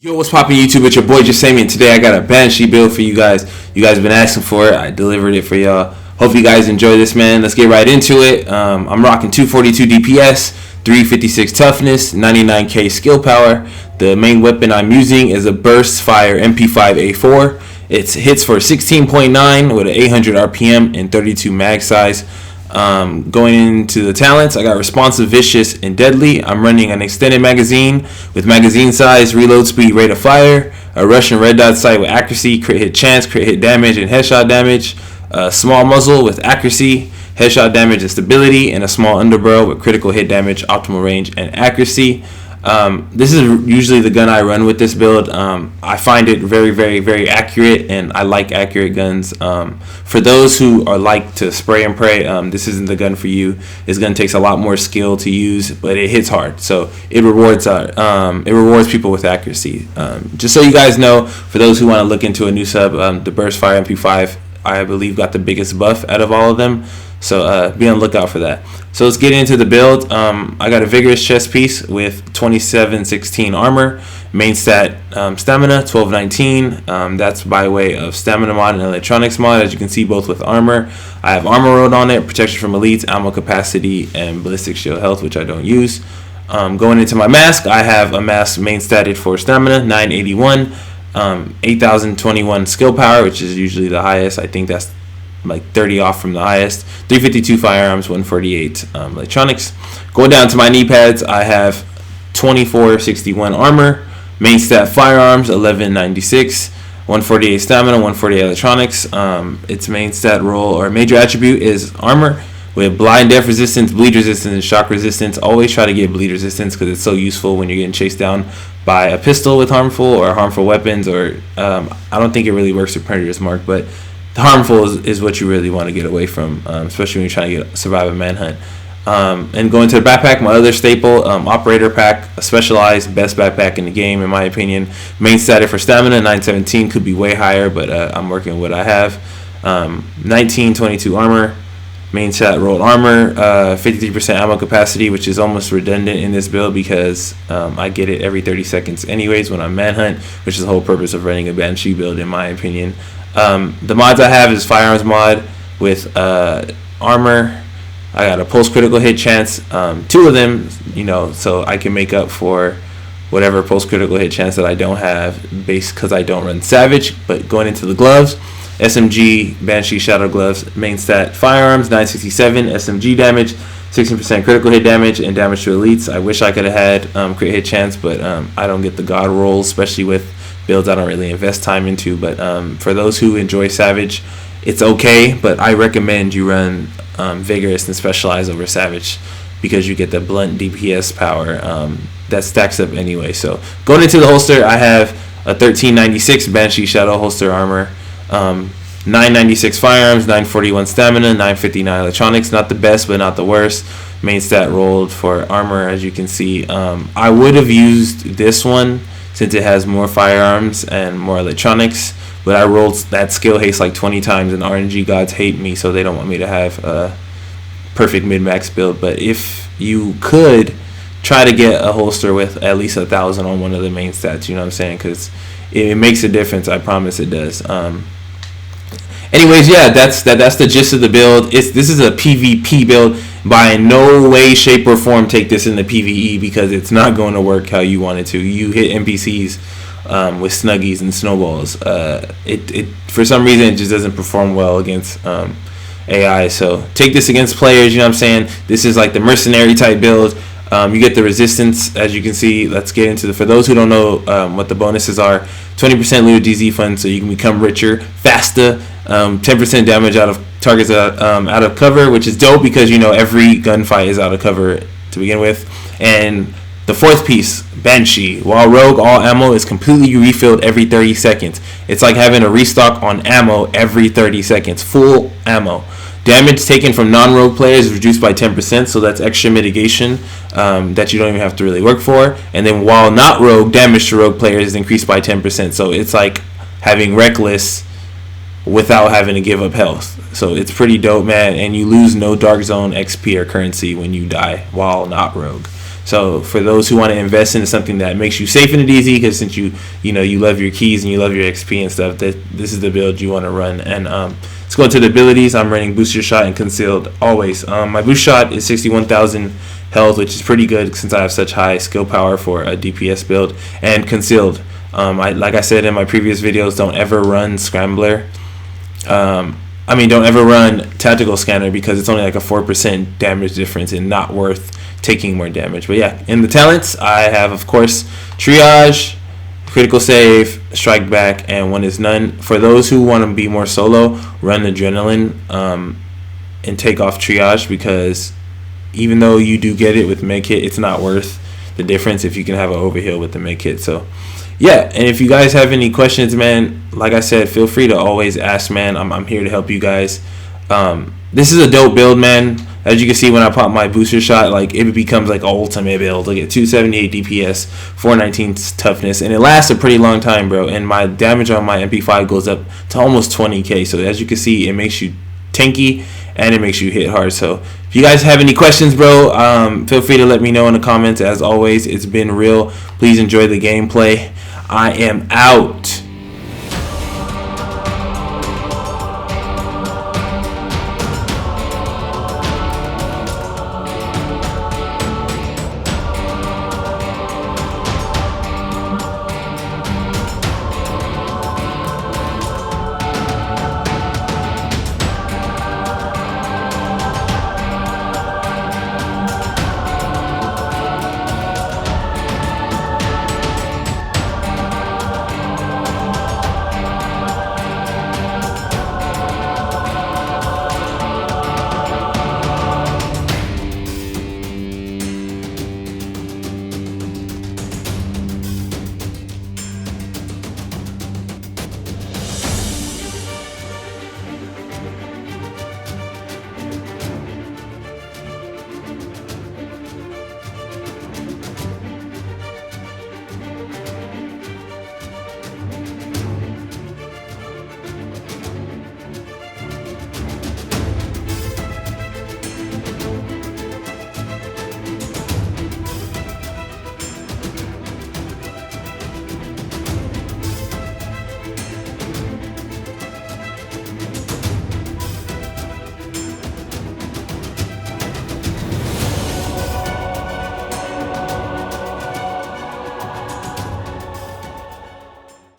Yo, what's poppin' YouTube? It's your boy Jesimein. Today I got a Banshee build for you guys. You guys have been asking for it. I delivered it for y'all. Hope you guys enjoy this, man. Let's get right into it. I'm rocking 242 DPS, 356 toughness, 99k skill power. The main weapon I'm using is a burst fire MP5A4. It hits for 16.9 with an 800 RPM and 32 mag size. Going into the talents, I got responsive, vicious, and deadly. I'm running an extended magazine with magazine size, reload speed, rate of fire, a Russian red dot sight with accuracy, crit hit chance, crit hit damage, and headshot damage, a small muzzle with accuracy, headshot damage, and stability, and a small underbarrel with critical hit damage, optimal range, and accuracy. This is usually the gun I run with this build. I find it very, very, very accurate, and I like accurate guns. For those who are like to spray and pray, this isn't the gun for you. This gun takes a lot more skill to use, but it hits hard, so it rewards people with accuracy. Just so you guys know, for those who want to look into a new sub, the Burst Fire MP5, I believe, got the biggest buff out of all of them. So be on the lookout for that. So let's get into the build. I got a vigorous chest piece with 2716 armor, main stat stamina 1219. That's by way of stamina mod and electronics mod, as you can see, both with armor. I have armor road on it, protection from elites, ammo capacity, and ballistic shield health, which I don't use. Going into my mask, I have a mask main statted for stamina 981, 8021 skill power, which is usually the highest. I think that's like 30 off from the highest. 352 firearms, 148 electronics. Going down to my knee pads, I have 2461 armor, main stat firearms 1196, 148 stamina, 148 electronics. Its main stat role or major attribute is armor with blind death resistance, bleed resistance, and shock resistance. Always try to get bleed resistance because it's so useful when you're getting chased down by a pistol with harmful weapons, or I don't think it really works with Predator's Mark, but harmful is what you really want to get away from, especially when you're trying to survive a manhunt. And going to the backpack, my other staple, operator pack, a specialized best backpack in the game in my opinion. Main status for stamina 917, could be way higher, but I'm working with what I have. 1922 armor, main stat rolled armor, 53% ammo capacity, which is almost redundant in this build because I get it every 30 seconds anyways when I'm manhunt, which is the whole purpose of running a Banshee build in my opinion. The mods I have is firearms mod with armor. I got a post critical hit chance, 2 of them, so I can make up for whatever post critical hit chance that I don't have, based because I don't run Savage. But going into the gloves, SMG Banshee Shadow Gloves, main stat firearms 967, SMG damage 16% critical hit damage, and damage to elites. I wish I could have had crit hit chance, but I don't get the god rolls, especially with builds I don't really invest time into. But for those who enjoy Savage, it's okay, but I recommend you run Vigorous and Specialized over Savage because you get the blunt DPS power that stacks up anyway. So going into the holster, I have a 1396 Banshee Shadow holster armor, 996 firearms, 941 stamina, 959 electronics. Not the best, but not the worst. Main stat rolled for armor, as you can see. I would have used this one since it has more firearms and more electronics, but I rolled that skill haste like 20 times, and RNG gods hate me, so they don't want me to have a perfect mid-max build. But if you could, try to get a holster with at least 1,000 on one of the main stats, you know what I'm saying, because it makes a difference. I promise it does. Anyways, yeah, that's the gist of the build. This is a PvP build. By no way, shape, or form take this in the PvE because it's not going to work how you want it to. You hit NPCs with snuggies and snowballs. It for some reason it just doesn't perform well against AI. So take this against players. You know what I'm saying? This is like the mercenary type build. You get the resistance, as you can see. Let's get into for those who don't know what the bonuses are. 20% Leo DZ fund, so you can become richer faster. 10% damage out of targets out of cover, which is dope because every gunfight is out of cover to begin with. And the fourth piece, Banshee. While rogue, all ammo is completely refilled every 30 seconds. It's like having a restock on ammo every 30 seconds. Full ammo. Damage taken from non-rogue players is reduced by 10%, so that's extra mitigation that you don't even have to really work for. And then while not rogue, damage to rogue players is increased by 10%. So it's like having reckless without having to give up health. So it's pretty dope, man. And you lose no dark zone XP or currency when you die while not rogue. So for those who want to invest into something that makes you safe and easy, because since you love your keys and you love your XP and stuff, this is the build you want to run. And let's go into the abilities. I'm running booster shot and concealed always. My boost shot is 61,000 health, which is pretty good since I have such high skill power for a DPS build. And concealed, like I said in my previous videos, don't ever run scrambler. Don't ever run tactical scanner because it's only like a 4% damage difference and not worth taking more damage. But yeah, in the talents, I have, of course, triage, critical save, strike back, and one is none. For those who want to be more solo, run adrenaline and take off triage, because even though you do get it with med kit, it's not worth the difference if you can have an overheal with the med kit. So yeah, and if you guys have any questions, man, like I said, feel free to always ask, man. I'm here to help you guys. This is a dope build, man. As you can see, when I pop my booster shot, like, it becomes like ultimate build. Look at 278 DPS, 419 toughness, and it lasts a pretty long time, bro. And my damage on my MP5 goes up to almost 20k. So as you can see, it makes you tanky and it makes you hit hard. So if you guys have any questions, bro, feel free to let me know in the comments. As always, it's been real. Please enjoy the gameplay. I am out.